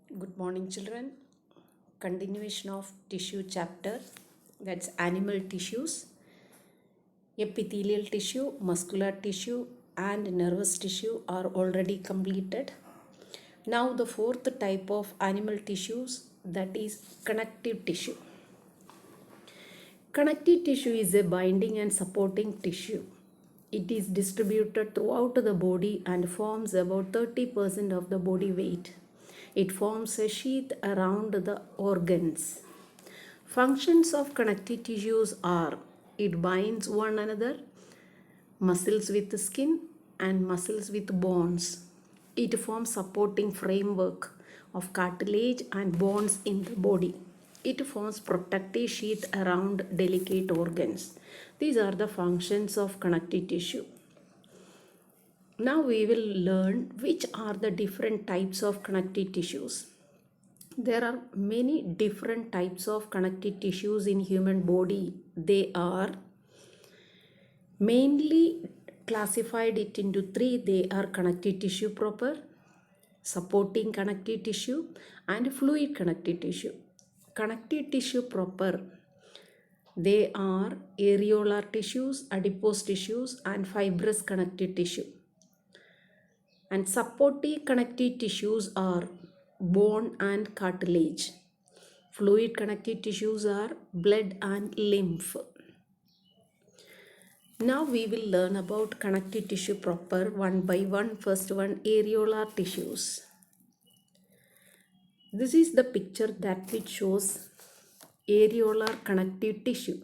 Good morning, children. Continuation of tissue chapter, that's animal tissues. Epithelial tissue, muscular tissue, and nervous tissue are already completed. Now, the fourth type of animal tissues, that is connective tissue. Connective tissue is a binding and supporting tissue. It is distributed throughout the body and forms about 30% of the body weight. It forms a sheath around the organs. Functions of connective tissues are it binds one another, muscles with skin and muscles with bones. It forms supporting framework of cartilage and bones in the body. It forms protective sheath around delicate organs. These are the functions of connective tissue. Now we will learn which are the different types of connective tissues. There are many different types of connective tissues in human body. They are mainly classified it into three. They are connective tissue proper, supporting connective tissue, and fluid connective tissue. Connective tissue proper, they are areolar tissues, adipose tissues, and fibrous connective tissue. And supportive connective tissues are bone and cartilage. Fluid connective tissues are blood and lymph. Now we will learn about connective tissue proper one by one. First one, areolar tissues. This is the picture that which shows areolar connective tissue.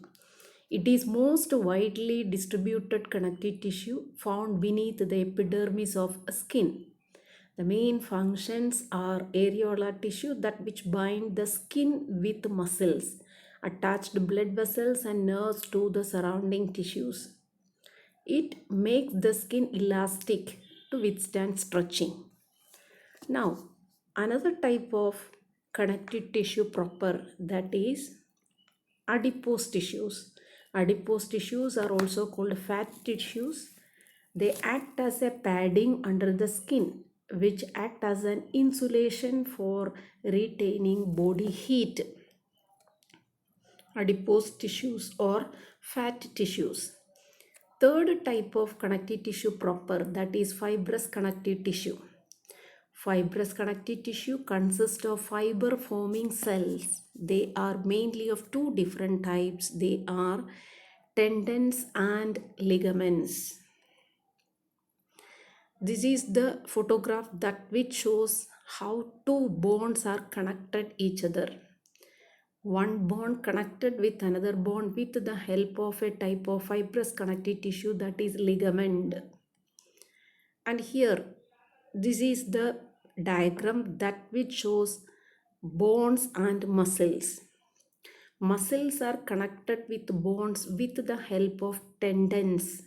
It is most widely distributed connective tissue found beneath the epidermis of skin. The main functions are areolar tissue, that which bind the skin with muscles, attached blood vessels and nerves to the surrounding tissues. It makes the skin elastic to withstand stretching. Now, another type of connective tissue proper, that is adipose tissues. Adipose tissues are also called fat tissues. They act as a padding under the skin, which act as an insulation for retaining body heat. Adipose tissues or fat tissues. Third type of connective tissue proper, that is fibrous connective tissue. Fibrous connective tissue consists of fiber forming cells. They are mainly of two different types. They are tendons and ligaments. This is the photograph that which shows how two bones are connected each other. One bone connected with another bone with the help of a type of fibrous connective tissue, that is ligament. And here, this is the diagram that which shows bones and muscles. Muscles are connected with bones with the help of tendons.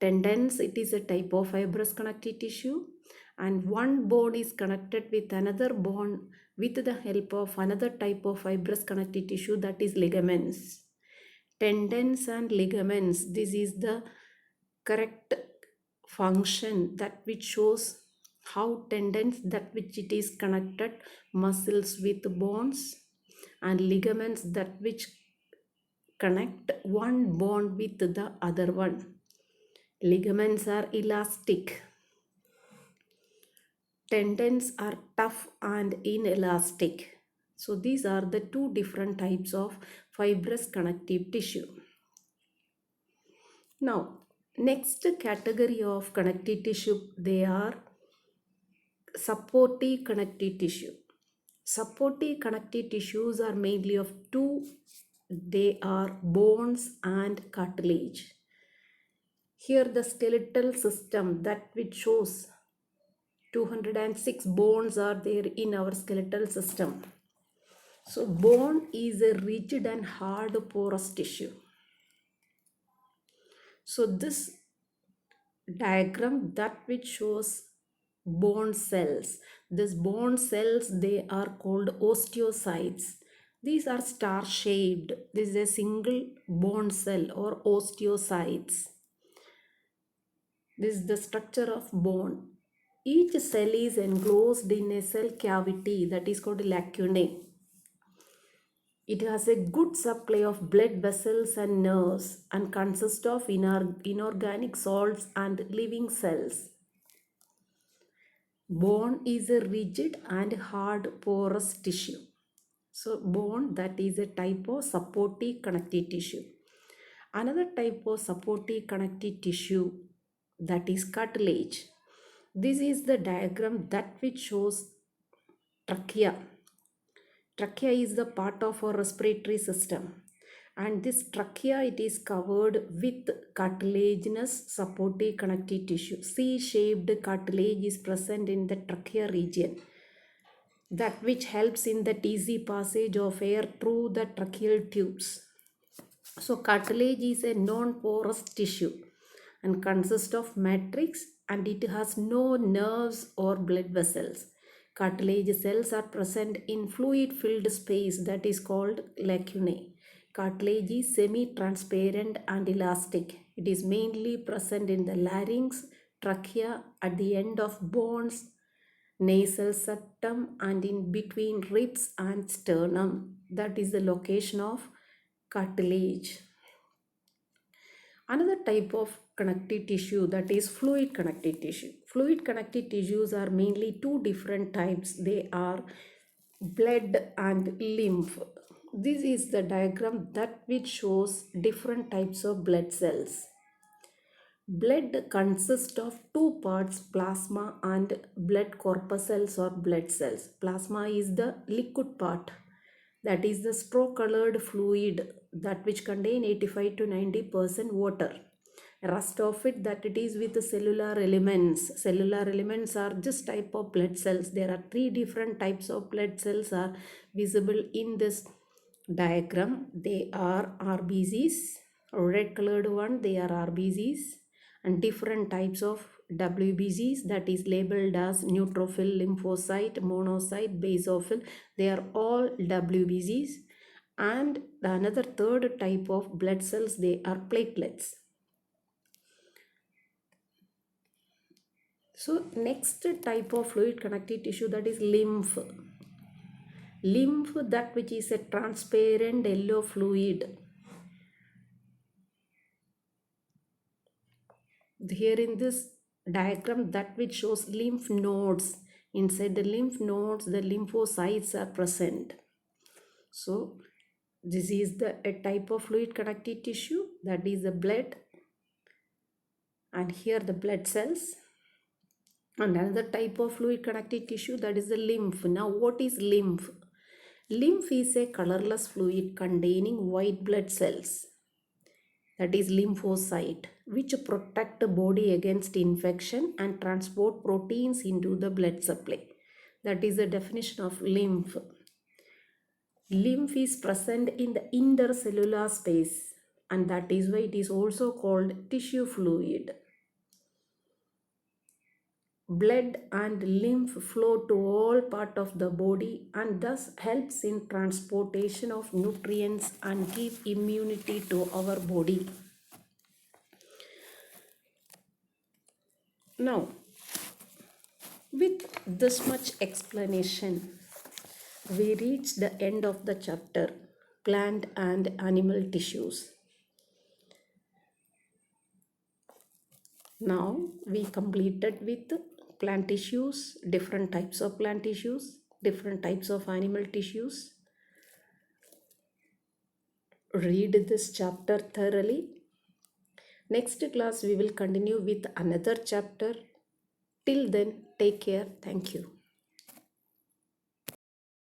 Tendons, it is a type of fibrous connective tissue, and one bone is connected with another bone with the help of another type of fibrous connective tissue, that is ligaments. Tendons and ligaments, this is the correct function that which shows how tendons, that which it is connected muscles with bones, and ligaments, that which connect one bone with the other one. Ligaments are elastic. Tendons are tough and inelastic. So these are the two different types of fibrous connective tissue. Now, next category of connective tissue, they are supportive connective tissue. Supportive connective tissues are mainly of two. They are bones and cartilage. Here the skeletal system that which shows 206 bones are there in our skeletal system. So bone is a rigid and hard porous tissue. So this diagram that which shows bone cells. These bone cells, they are called osteocytes. These are star shaped. This is a single bone cell or osteocytes. This is the structure of bone. Each cell is enclosed in a cell cavity that is called lacunae. It has a good supply of blood vessels and nerves and consists of inorganic salts and living cells. Bone is a rigid and hard porous tissue. So bone, that is a type of supportive connective tissue. Another type of supportive connective tissue, that is cartilage. This is the diagram that which shows trachea. Trachea is the part of our respiratory system, and this trachea, it is covered with cartilaginous supportive connective tissue. C-shaped cartilage is present in the trachea region, that which helps in the easy passage of air through the tracheal tubes. So cartilage is a non-porous tissue and consists of matrix, and it has no nerves or blood vessels. Cartilage cells are present in fluid-filled space that is called lacunae. Cartilage is semi-transparent and elastic. It is mainly present in the larynx, trachea, at the end of bones, nasal septum, and in between ribs and sternum. That is the location of cartilage. Another type of connective tissue, that is fluid connective tissue. Fluid connective tissues are mainly two different types. They are blood and lymph. This is the diagram that which shows different types of blood cells. Blood consists of two parts, plasma and blood corpuscles or blood cells. Plasma is the liquid part, that is the straw colored fluid that which contain 85 to 90% water. Rest of it, that it is with the cellular elements. Cellular elements are just type of blood cells. There are three different types of blood cells are visible in this diagram. They are RBCs, red colored one, they are RBCs, and different types of WBCs, that is labeled as neutrophil, lymphocyte, monocyte, basophil. They are all WBCs. And another third type of blood cells, they are platelets. So next type of fluid connective tissue, that is lymph. Lymph, that which is a transparent yellow fluid. Here in this diagram, that which shows lymph nodes. Inside the lymph nodes, the lymphocytes are present. So this is a type of fluid connective tissue, that is the blood, and here the blood cells. And another type of fluid connective tissue, that is the lymph. Now what is lymph? Lymph is a colorless fluid containing white blood cells, that is lymphocyte, which protect the body against infection and transport proteins into the blood supply. That is the definition of lymph. Lymph is present in the intercellular space, and that is why it is also called tissue fluid. Blood and lymph flow to all parts of the body and thus helps in transportation of nutrients and give immunity to our body. Now, with this much explanation, we reach the end of the chapter, plant and animal tissues. Now we completed with plant tissues, different types of plant tissues, different types of animal tissues. Read this chapter thoroughly. Next class we will continue with another chapter. Till then, take care. Thank you.